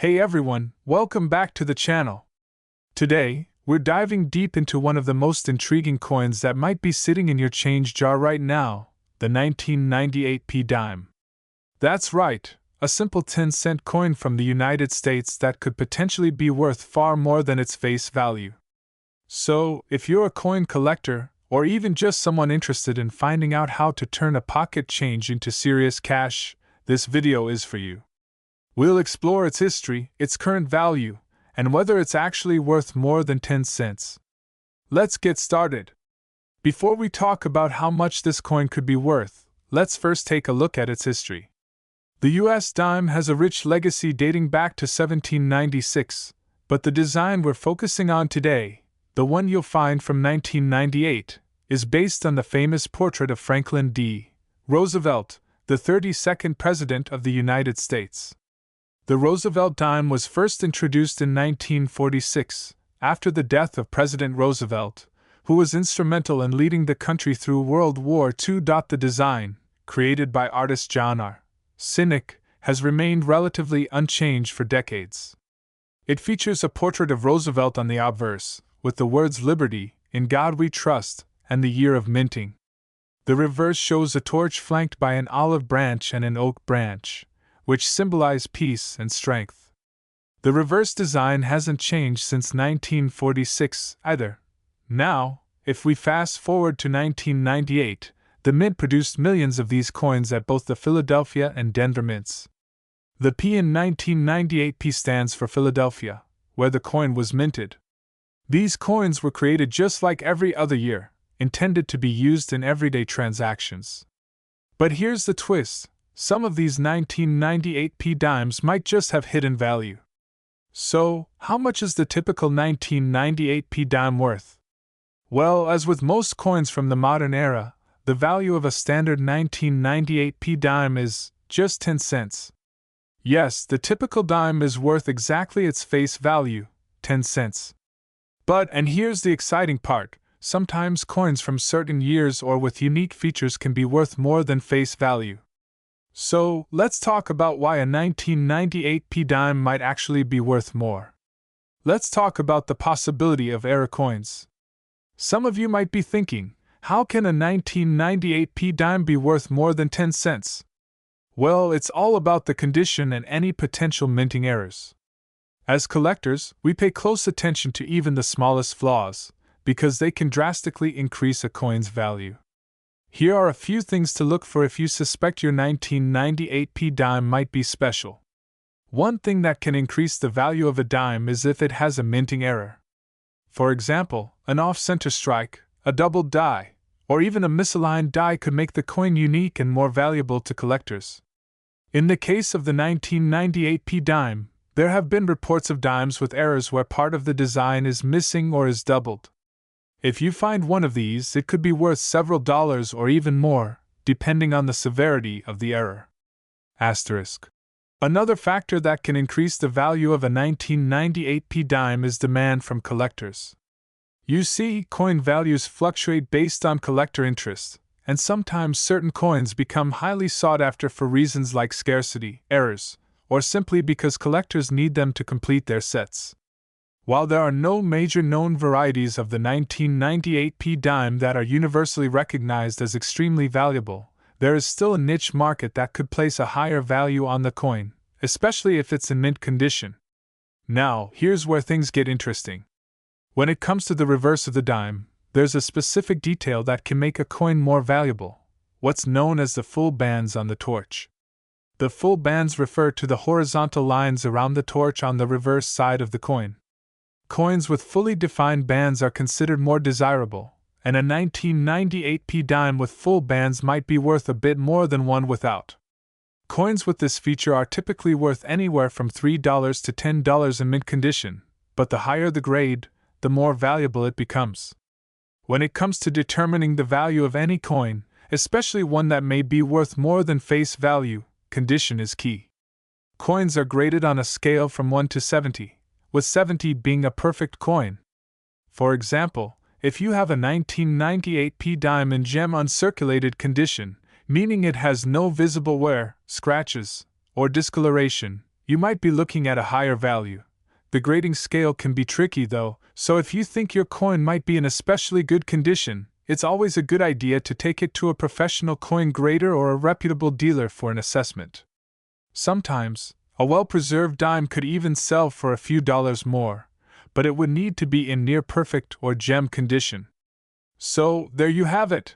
Hey everyone, welcome back to the channel. Today, we're diving deep into one of the most intriguing coins that might be sitting in your change jar right now, the 1998 dime. That's right, a simple 10-cent coin from the United States that could potentially be worth far more than its face value. So, if you're a coin collector, or even just someone interested in finding out how to turn a pocket change into serious cash, this video is for you. We'll explore its history, its current value, and whether it's actually worth more than 10 cents. Let's get started. Before we talk about how much this coin could be worth, let's first take a look at its history. The US dime has a rich legacy dating back to 1796, but the design we're focusing on today, the one you'll find from 1998, is based on the famous portrait of Franklin D. Roosevelt, the 32nd President of the United States. The Roosevelt dime was first introduced in 1946, after the death of President Roosevelt, who was instrumental in leading the country through World War II. The design, created by artist John R. Sinek, has remained relatively unchanged for decades. It features a portrait of Roosevelt on the obverse, with the words "Liberty, in God We Trust," and the year of minting. The reverse shows a torch flanked by an olive branch and an oak branch, which symbolize peace and strength. The reverse design hasn't changed since 1946 either. Now, if we fast forward to 1998, the mint produced millions of these coins at both the Philadelphia and Denver mints. The P in 1998 stands for Philadelphia, where the coin was minted. These coins were created just like every other year, intended to be used in everyday transactions. But here's the twist. Some of these 1998 dimes might just have hidden value. So, how much is the typical 1998 dime worth? Well, as with most coins from the modern era, the value of a standard 1998 dime is just 10 cents. Yes, the typical dime is worth exactly its face value, 10 cents. But, and here's the exciting part, sometimes coins from certain years or with unique features can be worth more than face value. So, let's talk about why a 1998 dime might actually be worth more. Let's talk about the possibility of error coins. Some of you might be thinking, how can a 1998 dime be worth more than 10 cents? Well, it's all about the condition and any potential minting errors. As collectors, we pay close attention to even the smallest flaws, because they can drastically increase a coin's value. Here are a few things to look for if you suspect your 1998 dime might be special. One thing that can increase the value of a dime is if it has a minting error. For example, an off-center strike, a doubled die, or even a misaligned die could make the coin unique and more valuable to collectors. In the case of the 1998 dime, there have been reports of dimes with errors where part of the design is missing or is doubled. If you find one of these, it could be worth several dollars or even more, depending on the severity of the error. Asterisk. Another factor that can increase the value of a 1998 dime is demand from collectors. You see, coin values fluctuate based on collector interest, and sometimes certain coins become highly sought after for reasons like scarcity, errors, or simply because collectors need them to complete their sets. While there are no major known varieties of the 1998 dime that are universally recognized as extremely valuable, there is still a niche market that could place a higher value on the coin, especially if it's in mint condition. Now, here's where things get interesting. When it comes to the reverse of the dime, there's a specific detail that can make a coin more valuable, what's known as the full bands on the torch. The full bands refer to the horizontal lines around the torch on the reverse side of the coin. Coins with fully defined bands are considered more desirable, and a 1998 dime with full bands might be worth a bit more than one without. Coins with this feature are typically worth anywhere from $3 to $10 in mint condition, but the higher the grade, the more valuable it becomes. When it comes to determining the value of any coin, especially one that may be worth more than face value, condition is key. Coins are graded on a scale from 1 to 70. With 70 being a perfect coin. For example, if you have a 1998 dime in gem uncirculated condition, meaning it has no visible wear, scratches, or discoloration, you might be looking at a higher value. The grading scale can be tricky though, so if you think your coin might be in especially good condition, it's always a good idea to take it to a professional coin grader or a reputable dealer for an assessment. Sometimes, a well-preserved dime could even sell for a few dollars more, but it would need to be in near-perfect or gem condition. So, there you have it.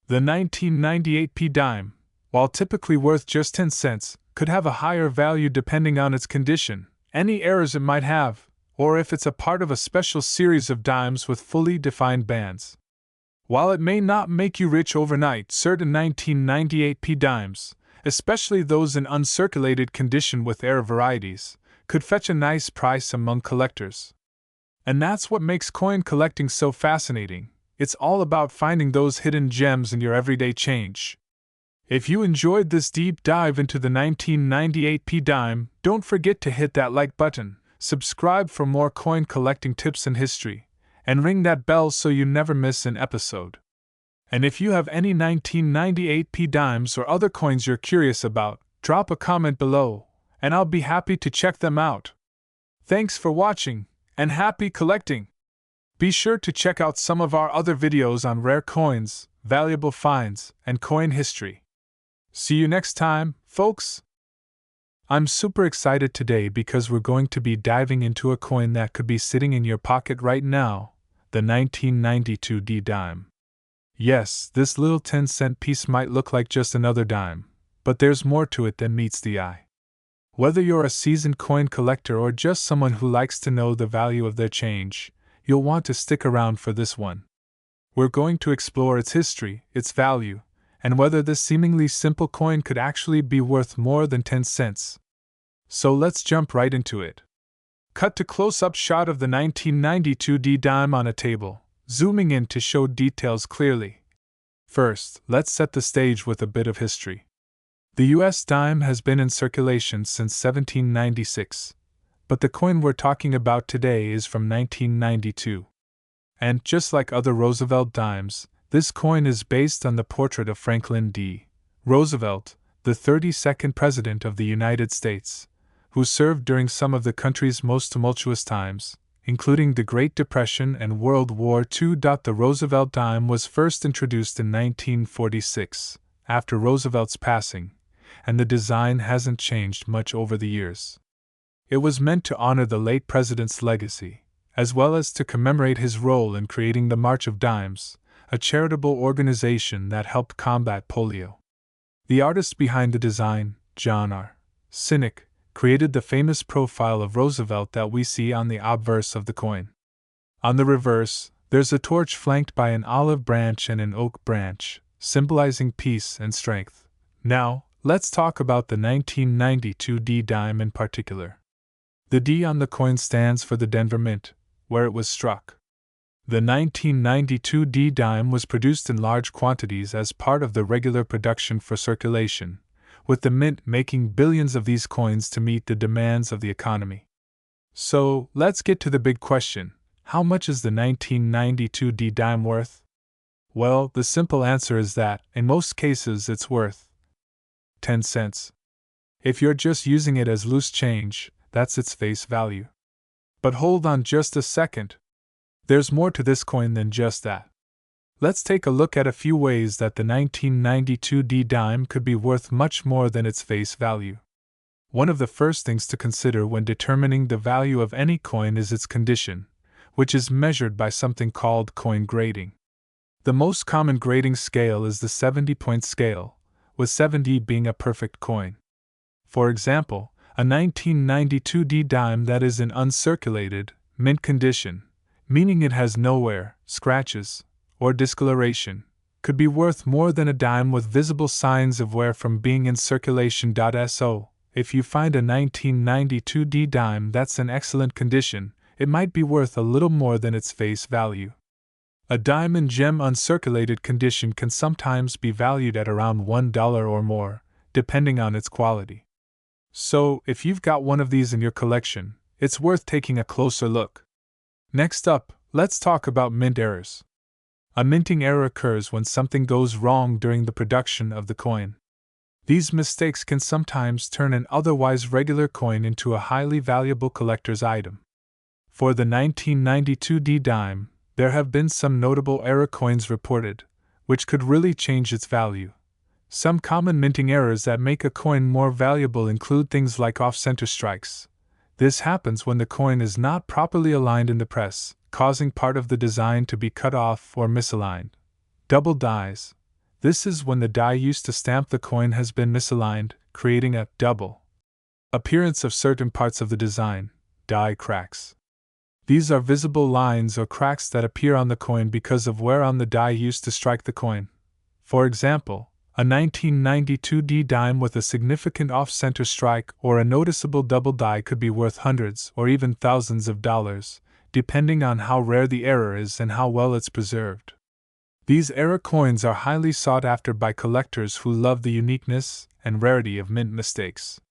The 1998 P dime, while typically worth just 10 cents, could have a higher value depending on its condition, any errors it might have, or if it's a part of a special series of dimes with fully defined bands. While it may not make you rich overnight, certain 1998 P dimes, especially those in uncirculated condition with error varieties, could fetch a nice price among collectors. And that's what makes coin collecting so fascinating. It's all about finding those hidden gems in your everyday change. If you enjoyed this deep dive into the 1998 P dime, don't forget to hit that like button, subscribe for more coin collecting tips and history, and ring that bell so you never miss an episode. And if you have any 1998 P dimes or other coins you're curious about, drop a comment below, and I'll be happy to check them out. Thanks for watching, and happy collecting! Be sure to check out some of our other videos on rare coins, valuable finds, and coin history. See you next time, folks! I'm super excited today because we're going to be diving into a coin that could be sitting in your pocket right now, the 1992 D dime. Yes, this little 10-cent piece might look like just another dime, but there's more to it than meets the eye. Whether you're a seasoned coin collector or just someone who likes to know the value of their change, you'll want to stick around for this one. We're going to explore its history, its value, and whether this seemingly simple coin could actually be worth more than 10 cents. So let's jump right into it. Cut to close-up shot of the 1992 D dime on a table, zooming in to show details clearly. First, let's set the stage with a bit of history. The US dime has been in circulation since 1796, but the coin we're talking about today is from 1992. And just like other Roosevelt dimes, this coin is based on the portrait of Franklin D. Roosevelt, the 32nd President of the United States, who served during some of the country's most tumultuous times, including the Great Depression and World War II. The Roosevelt dime was first introduced in 1946, after Roosevelt's passing, and the design hasn't changed much over the years. It was meant to honor the late president's legacy, as well as to commemorate his role in creating the March of Dimes, a charitable organization that helped combat polio. The artist behind the design, John R. Sinek, created the famous profile of Roosevelt that we see on the obverse of the coin. On the reverse, there's a torch flanked by an olive branch and an oak branch, symbolizing peace and strength. Now, let's talk about the 1992 D dime in particular. The D on the coin stands for the Denver Mint, where it was struck. The 1992 D dime was produced in large quantities as part of the regular production for circulation, with the mint making billions of these coins to meet the demands of the economy. So, let's get to the big question: how much is the 1992 D dime worth? Well, the simple answer is that, in most cases, it's worth 10 cents. If you're just using it as loose change, that's its face value. But hold on just a second. There's more to this coin than just that. Let's take a look at a few ways that the 1992 D dime could be worth much more than its face value. One of the first things to consider when determining the value of any coin is its condition, which is measured by something called coin grading. The most common grading scale is the 70-point scale, with 70 being a perfect coin. For example, a 1992 D dime that is in uncirculated, mint condition, meaning it has no wear, scratches, or discoloration, could be worth more than a dime with visible signs of wear from being in circulation. So, if you find a 1992 D dime that's in excellent condition, it might be worth a little more than its face value. A dime in gem uncirculated condition can sometimes be valued at around $1 or more, depending on its quality. So, if you've got one of these in your collection, it's worth taking a closer look. Next up, let's talk about mint errors. A minting error occurs when something goes wrong during the production of the coin. These mistakes can sometimes turn an otherwise regular coin into a highly valuable collector's item. For the 1992 D dime, there have been some notable error coins reported, which could really change its value. Some common minting errors that make a coin more valuable include things like off-center strikes. This happens when the coin is not properly aligned in the press, causing part of the design to be cut off or misaligned. Double dies. This is when the die used to stamp the coin has been misaligned, creating a double appearance of certain parts of the design. Die cracks. These are visible lines or cracks that appear on the coin because of where on the die used to strike the coin. For example, a 1992 D dime with a significant off-center strike or a noticeable double die could be worth hundreds or even thousands of dollars, depending on how rare the error is and how well it's preserved. These error coins are highly sought after by collectors who love the uniqueness and rarity of mint mistakes.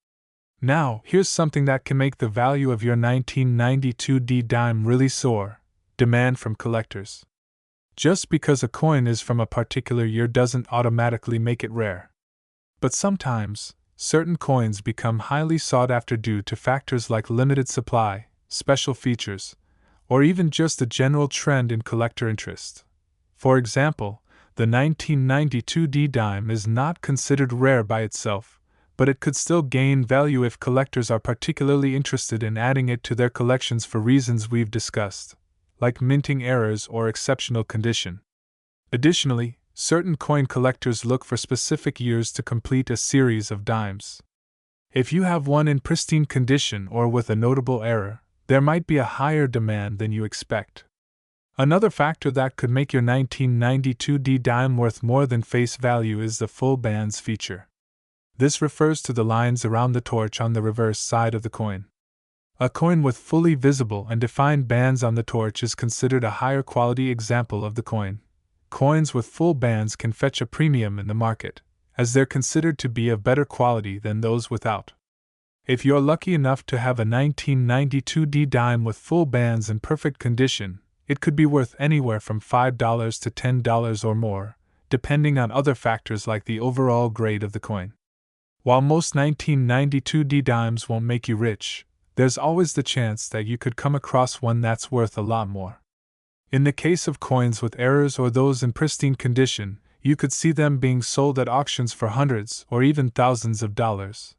Now, here's something that can make the value of your 1992 D dime really soar: demand from collectors. Just because a coin is from a particular year doesn't automatically make it rare. But sometimes, certain coins become highly sought after due to factors like limited supply, special features, or even just a general trend in collector interest. For example, the 1992 D dime is not considered rare by itself, but it could still gain value if collectors are particularly interested in adding it to their collections for reasons we've discussed, like minting errors or exceptional condition. Additionally, certain coin collectors look for specific years to complete a series of dimes. If you have one in pristine condition or with a notable error, there might be a higher demand than you expect. Another factor that could make your 1992 D dime worth more than face value is the full bands feature. This refers to the lines around the torch on the reverse side of the coin. A coin with fully visible and defined bands on the torch is considered a higher quality example of the coin. Coins with full bands can fetch a premium in the market, as they're considered to be of better quality than those without. If you're lucky enough to have a 1992 D dime with full bands in perfect condition, it could be worth anywhere from $5 to $10 or more, depending on other factors like the overall grade of the coin. While most 1992 D dimes won't make you rich, there's always the chance that you could come across one that's worth a lot more. In the case of coins with errors or those in pristine condition, you could see them being sold at auctions for hundreds or even thousands of dollars.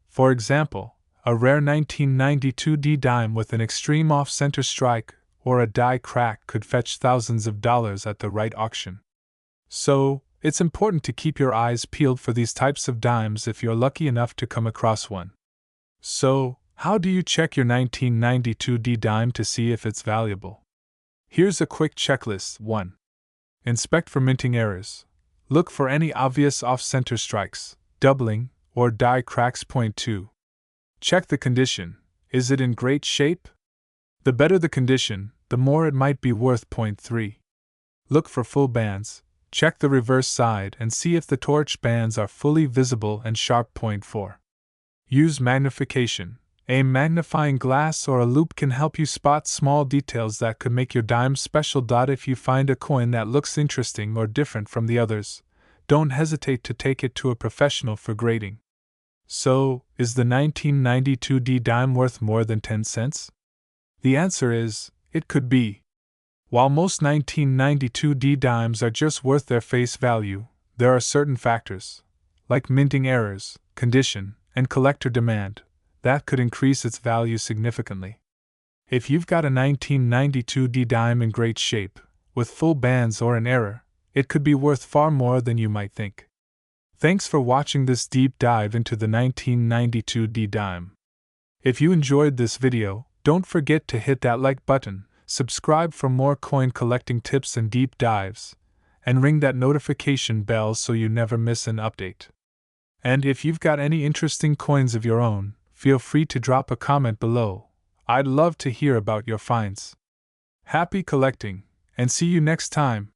For example, a rare 1992 D dime with an extreme off-center strike or a die crack could fetch thousands of dollars at the right auction. So, it's important to keep your eyes peeled for these types of dimes if you're lucky enough to come across one. So, how do you check your 1992 D dime to see if it's valuable? Here's a quick checklist. 1. Inspect for minting errors. Look for any obvious off-center strikes, doubling, or die cracks. 2. Check the condition. Is it in great shape? The better the condition, the more it might be worth. 3. Look for full bands. Check the reverse side and see if the torch bands are fully visible and sharp. 4. Use magnification. A magnifying glass or a loupe can help you spot small details that could make your dime special. If you find a coin that looks interesting or different from the others, don't hesitate to take it to a professional for grading. So, is the 1992 D dime worth more than 10 cents? The answer is, it could be. While most 1992 D dimes are just worth their face value, there are certain factors, like minting errors, condition, and collector demand, that could increase its value significantly. If you've got a 1992 D dime in great shape, with full bands or an error, it could be worth far more than you might think. Thanks for watching this deep dive into the 1992 D dime. If you enjoyed this video, don't forget to hit that like button, subscribe for more coin collecting tips and deep dives, and ring that notification bell so you never miss an update. And if you've got any interesting coins of your own, feel free to drop a comment below. I'd love to hear about your finds. Happy collecting, and see you next time.